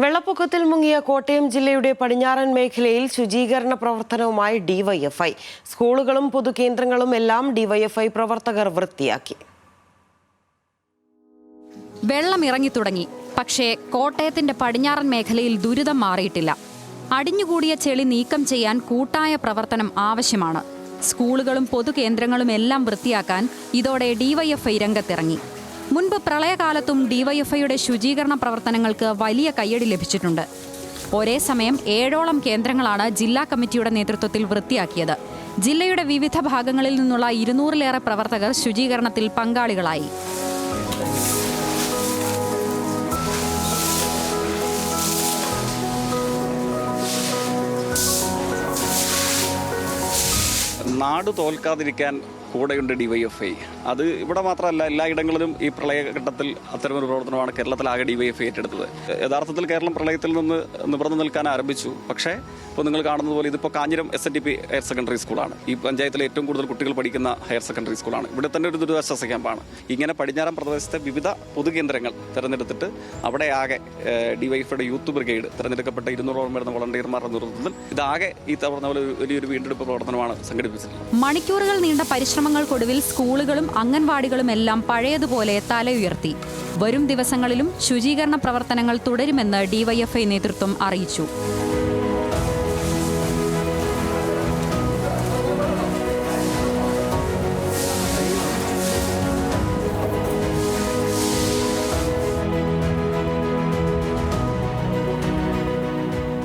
വെള്ളപ്പൊക്കത്തിൽ മുങ്ങിയ കോട്ടയം ജില്ലയുടെ പടിഞ്ഞാറൻ മേഖലയിൽ ശുചീകരണ പ്രവർത്തനവുമായി ഡിവൈഎഫ്ഐ. സ്കൂളുകളും പൊതുകേന്ദ്രങ്ങളും എല്ലാം ഡിവൈഎഫ്ഐ പ്രവർത്തകർ വൃത്തിയാക്കി. വെള്ളം ഇറങ്ങി തുടങ്ങി. പക്ഷേ കോട്ടയത്തിന്റെ പടിഞ്ഞാറൻ മേഖലയിൽ ദുരിതം മാറിയിട്ടില്ല. അടിഞ്ഞുകൂടിയ ചെളി നീക്കം ചെയ്യാൻ കൂട്ടായ പ്രവർത്തനം ആവശ്യമാണ്. സ്കൂളുകളും പൊതുകേന്ദ്രങ്ങളും എല്ലാം വൃത്തിയാക്കാൻ ഇതോടെ ഡിവൈഎഫ്ഐ രംഗത്തിറങ്ങി. മുൻപ് പ്രളയകാലത്തും ഡിവൈഎഫ്ഐയുടെ ശുചീകരണ പ്രവർത്തനങ്ങൾക്ക് വലിയ കയ്യടി ലഭിച്ചിട്ടുണ്ട്. ഒരേ സമയം 7ഓളം കേന്ദ്രങ്ങളാണ് ജില്ലാ കമ്മിറ്റിയുടെ നേതൃത്വത്തിൽ വൃത്തിയാക്കിയത്. ജില്ലയുടെ വിവിധ ഭാഗങ്ങളിൽ നിന്നുള്ള 200-ലേറെ പ്രവർത്തകർ ശുചീകരണത്തിൽ പങ്കാളികളായി. നാട് തോൽക്കാതിരിക്കാൻ കൂടെയുണ്ട് ഡിവൈഎഫ്ഐ. അത് ഇവിടെ മാത്രമല്ല, എല്ലായിടങ്ങളിലും ഈ പ്രളയഘട്ടത്തിൽ അത്തരമൊരു പ്രവർത്തനമാണ് കേരളത്തിലാകെ ഡിവൈഎഫ്ഐ ഏറ്റെടുത്തത്. യഥാർത്ഥത്തിൽ കേരളം പ്രളയത്തിൽ നിന്ന് നിവർന്നു നിൽക്കാൻ ആരംഭിച്ചു. പക്ഷേ ഇപ്പോൾ നിങ്ങൾ കാണുന്നത് പോലെ ഇതിപ്പോൾ കാഞ്ഞിരം SNDP ഹയർ സെക്കൻഡറി സ്കൂളാണ്. ഈ പഞ്ചായത്തിലെ ഏറ്റവും കൂടുതൽ കുട്ടികൾ പഠിക്കുന്ന ഹയർ സെക്കൻഡറി സ്കൂളാണ്. ഇവിടെ തന്നെ ഒരു ദുരിതാശ്വാസ ക്യാമ്പാണ്. ഇങ്ങനെ പടിഞ്ഞാറൻ പ്രദേശത്തെ വിവിധ പൊതുകേന്ദ്രങ്ങൾ തിരഞ്ഞെടുത്തിട്ട് അവിടെ ആകെ ഡിവൈഎഫ്ഐയുടെ യൂത്ത് ബ്രിഗേഡ് തിരഞ്ഞെടുക്കപ്പെട്ട 200ഓളം വരുന്ന വോളണ്ടിയർമാരുടെ നേതൃത്വത്തിൽ ഇതാകെ ഈ പറഞ്ഞ പോലെ വലിയൊരു വീണ്ടെടുപ്പ് പ്രവർത്തനമാണ് സംഘടിപ്പിച്ചത്. മണിക്കൂറുകൾ നീണ്ട പരിശ്രമങ്ങൾക്കൊടുവിൽ സ്കൂളുകളും അംഗൻവാടികളും എല്ലാം പഴയതുപോലെ തലയുയർത്തി. വരും ദിവസങ്ങളിലും ശുചീകരണ പ്രവർത്തനങ്ങൾ തുടരുമെന്ന് ഡിവൈഎഫ്ഐ നേതൃത്വം അറിയിച്ചു.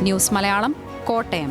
ന്യൂസ് മലയാളം, കോട്ടയം.